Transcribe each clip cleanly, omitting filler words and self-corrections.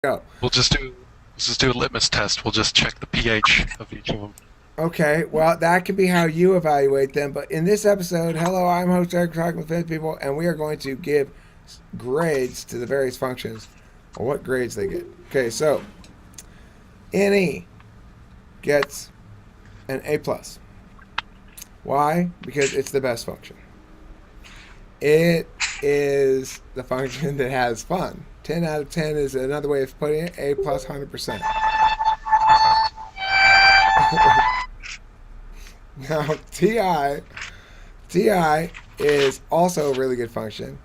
Go. Let's just do a litmus test. We'll just check the pH of each of them. Okay, well, that could be how you evaluate them. But in this episode, hello, I'm host Eric talking with Fifth People, and we are going to give grades to the various functions or what grades they get. Okay, so NE gets an A plus. Why? Because it's the best function. It is the function that has fun. 10 out of 10 is another way of putting it. A plus 100%. Now, TI is also a really good function.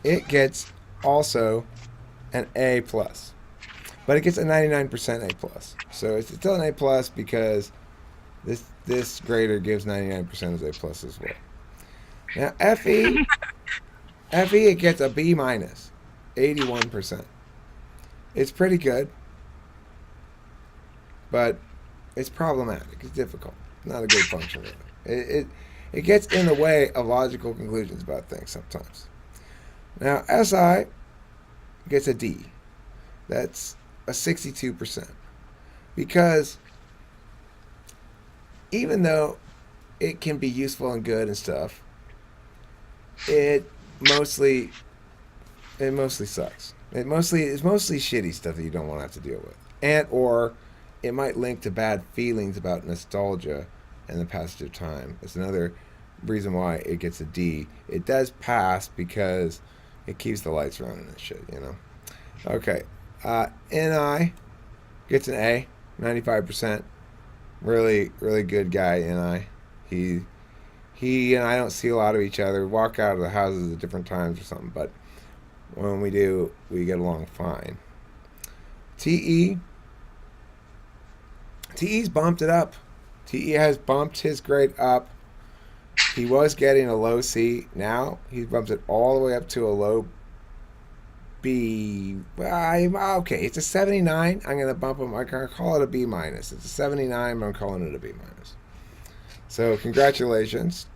It gets also an A plus, but it gets a 99% A plus. So it's still an A plus because this grader gives 99% as A plus as well. Now FE it gets a B minus, 81%. It's pretty good, but it's problematic. It's difficult. Not a good function. Really. It gets in the way of logical conclusions about things sometimes. Now SI gets a D. That's a 62%. Because even though it can be useful and good and stuff, it mostly it mostly sucks. It's mostly shitty stuff that you don't want to have to deal with. And or it might link to bad feelings about nostalgia and the passage of time. It's another reason why it gets a D. It does pass because it keeps the lights running and shit, you know. Okay. NI gets an A, 95%. Really, really good guy, NI. He and I don't see a lot of each other. We walk out of the houses at different times or something, but when we do, we get along fine. TE. TE's bumped it up. TE has bumped his grade up. He was getting a low C. Now he bumped it all the way up to a low B. Okay, it's a 79. I'm going to bump him. I'm going to call it a B minus. It's a 79, but I'm calling it a B minus. So congratulations.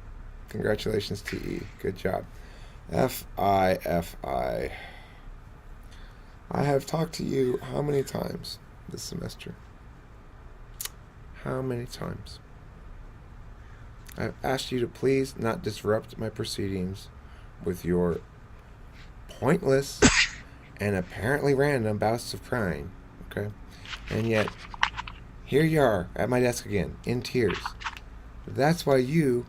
Congratulations, TE. Good job. FI. I have talked to you how many times this semester? How many times? I've asked you to please not disrupt my proceedings with your pointless and apparently random bouts of crying. Okay? And yet, here you are at my desk again, in tears. That's why you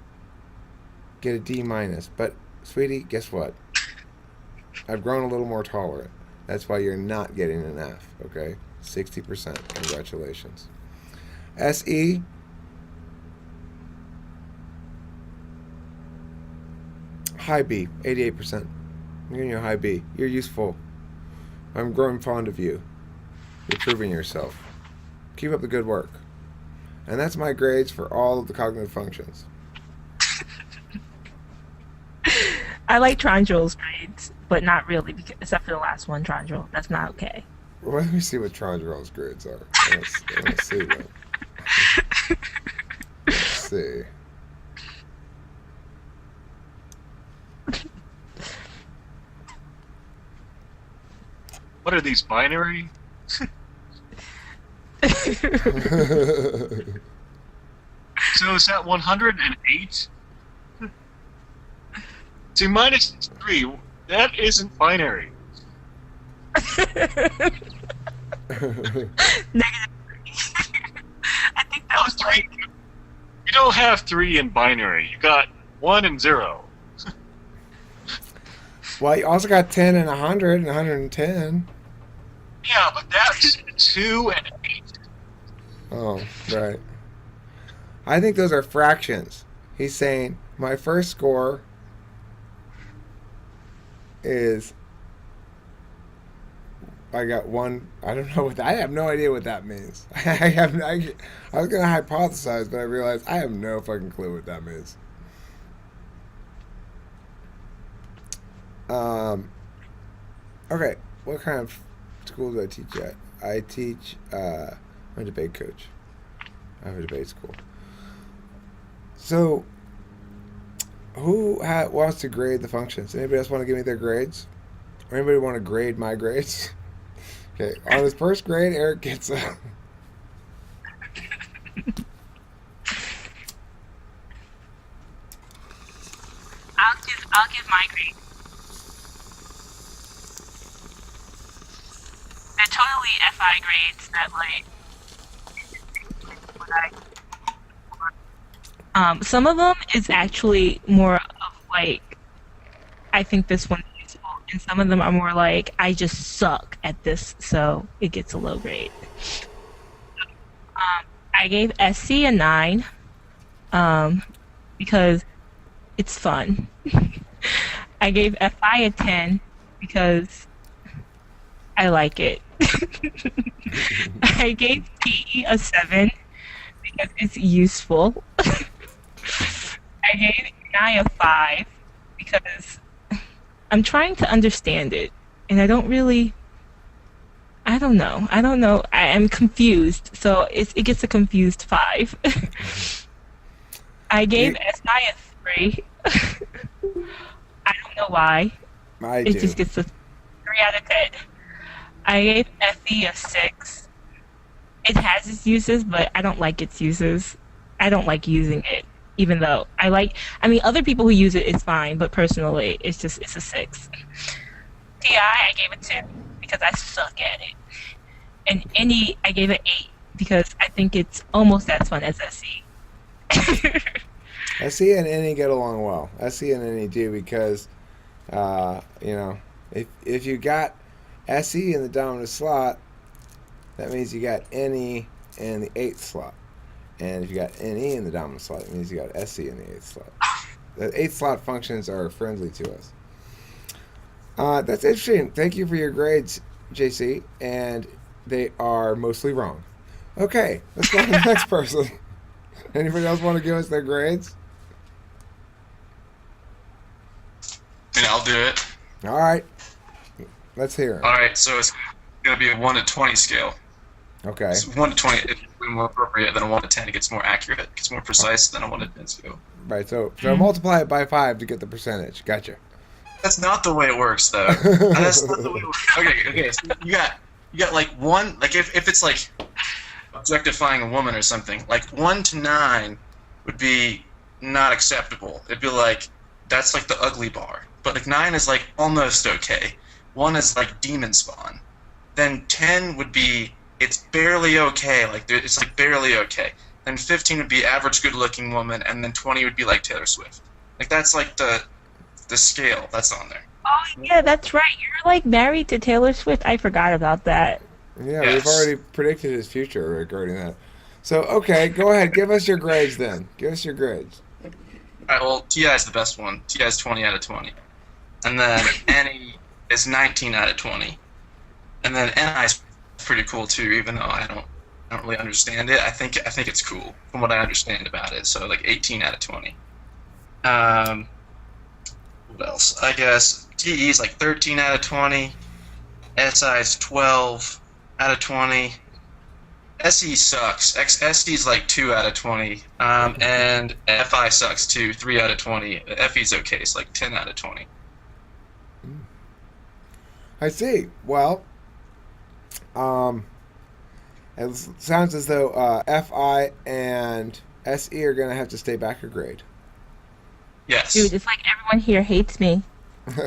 get a D minus. But, sweetie, guess what? I've grown a little more tolerant. That's why you're not getting an F, okay? 60%. Congratulations. SE. High B, 88%. I'm giving you a high B. You're useful. I'm growing fond of you. You're proving yourself. Keep up the good work. And that's my grades for all of the cognitive functions. I like Trondrill's grades, but not really, because, except for the last one, Trondrill. That's not okay. Well, let me see what Trondrell's grades are. I want to see them. Let's see. What are these, binary? So is that 108? See, minus 3. That isn't binary. Negative 3. I think that Oh, was 3. You don't have 3 in binary. You got 1 and 0. Well, you also got 10 and 100 and 110. Yeah, but that's 2 and 8. Oh, right. I think those are fractions. He's saying my first score is I got one. I don't know what I have no idea what that means. I was gonna hypothesize, but I realized I have no fucking clue what that means. Um. Okay. What kind of school do I teach at? I teach. I'm a debate coach. I have a debate school. So, who wants to grade the functions? Anybody else want to give me their grades? Or anybody want to grade my grades? Okay, on his first grade, Eric gets a. I'll give my grade. They're totally FI grades that like what some of them is actually more of like I think this one's useful, and some of them are more like I just suck at this, so it gets a low grade. I gave SC a 9 because it's fun. I gave FI a 10 because I like it. I gave PE a 7 because it's useful. I gave NI a 5 because I'm trying to understand it, and I don't know. I am confused, so it gets a confused 5. I gave SI a 3. I don't know why. It just gets a 3 out of 10. I gave FE a 6. It has its uses, but I don't like its uses. I don't like using it, even though other people who use it, it's fine, but personally, it's a 6. TI, I gave it 2 because I suck at it. And NE, I gave it 8 because I think it's almost as fun as SE. SE and NE get along well. SE and NE do because, if you got SE in the dominant slot, that means you got NE in the 8th slot. And if you got NE in the dominant slot, it means you got SE in the 8th slot. The 8th slot functions are friendly to us. That's interesting. Thank you for your grades, JC. And they are mostly wrong. Okay, let's go to the next person. Anybody else want to give us their grades? And I'll do it. All right. Let's hear it. All right, so it's going to be a 1 to 20 scale. Okay. So 1 to 20 is more appropriate than a 1 to 10. It gets more accurate. It gets more precise than a 1 to 10 scale. Right, so multiply it by 5 to get the percentage. Gotcha. That's not the way it works, though. That's not the way it works. Okay, so you got like 1, like if it's like objectifying a woman or something, like 1 to 9 would be not acceptable. It'd be like, that's like the ugly bar. But like 9 is like almost okay. 1 is like demon spawn. Then 10 would be, it's barely okay, like it's like barely okay. Then 15 would be average good looking woman, and then 20 would be like Taylor Swift. Like that's like the scale that's on there. Oh yeah, that's right. You're like married to Taylor Swift. I forgot about that. Yeah, Yes. we've already predicted his future regarding that. So, okay, go ahead. Give us your grades then. Give us your grades. All right, well, TI is the best one. TI is 20 out of 20. And then NE is 19 out of 20. And then NI is pretty cool too, even though I don't really understand it. I think it's cool from what I understand about it. So like 18 out of 20. What else? I guess TE is like 13 out of 20. SI is 12 out of 20. SE sucks. SE is like 2 out of 20. And FI sucks too, 3 out of 20. FE is okay, it's like 10 out of 20. I see. Well, it sounds as though FI and SE are going to have to stay back a grade. Yes. Dude, it's like everyone here hates me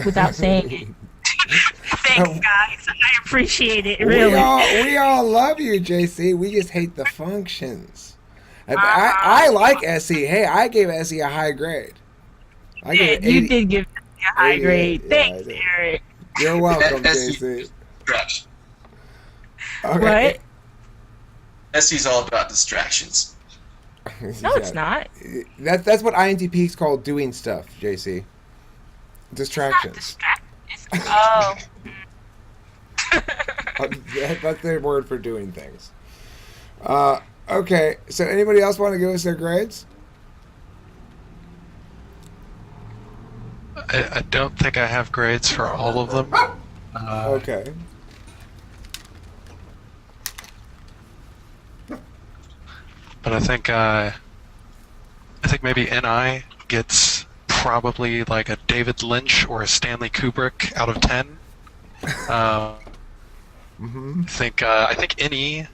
without saying it. Thanks, guys. I appreciate it, really. We all love you, JC. We just hate the functions. I like SE. Hey, I gave SE a high grade. I gave it 80. You did give me a high grade. Yeah, Thanks, Eric. You're welcome, SE JC. Distraction. Okay. What? SE's all about distractions. No, it's not. That's what INTP's called doing stuff, JC. Distractions. Oh. That's their word for doing things. Okay, so anybody else want to give us their grades? I don't think I have grades for all of them. Okay. But I think maybe NI gets probably like a David Lynch or a Stanley Kubrick out of 10. Mm-hmm. I think any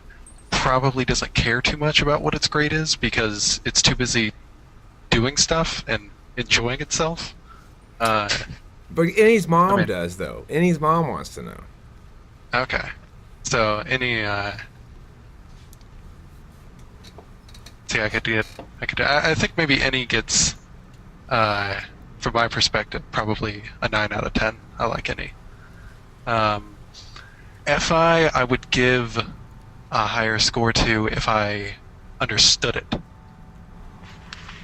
probably doesn't care too much about what its grade is because it's too busy doing stuff and enjoying itself. But Annie's mom I mean- does, though. Annie's mom wants to know. Okay. So any see, I think maybe any gets from my perspective probably a 9 out of 10. I like any. FI I would give a higher score to if I understood it,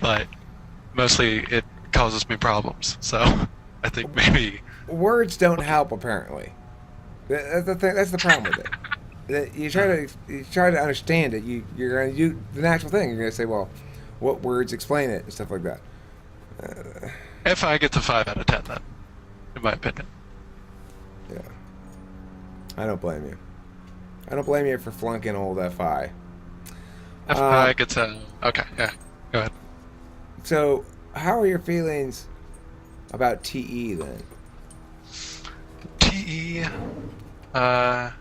but mostly it causes me problems. So I think maybe Words don't help, apparently. That's the thing. That's the problem with it. That you try to understand it. You're going to do the natural thing. You're going to say, well, what words explain it and stuff like that. FI gets a 5 out of 10 then, in my opinion. Yeah. I don't blame you. I don't blame you for flunking old FI. FI gets a okay. Yeah, go ahead. So, how are your feelings about TE then? TE, I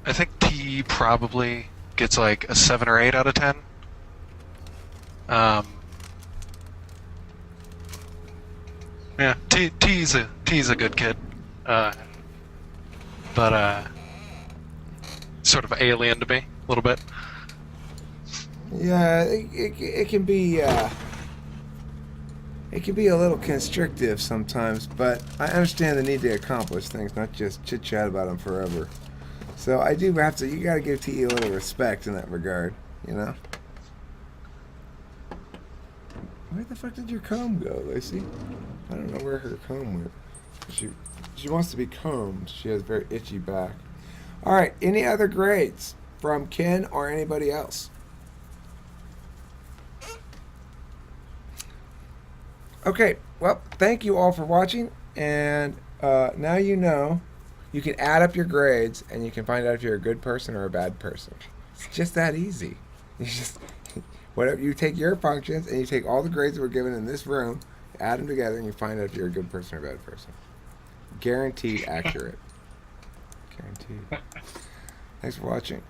think TE probably gets like a 7 or 8 out of 10. Yeah, T's a good kid, but sort of alien to me a little bit. Yeah, it can be a little constrictive sometimes, but I understand the need to accomplish things, not just chit chat about them forever. So I do have to. You got to give TE a little respect in that regard, you know. Where the fuck did your comb go, Lacey? I don't know where her comb went. She wants to be combed. She has very itchy back. All right. Any other grades from Ken or anybody else? Okay. Well, thank you all for watching, and now you know you can add up your grades, and you can find out if you're a good person or a bad person. It's just that easy. You just whatever you take your functions and you take all the grades that were given in this room, add them together, and you find out if you're a good person or a bad person. Guaranteed accurate. Guaranteed. Thanks for watching.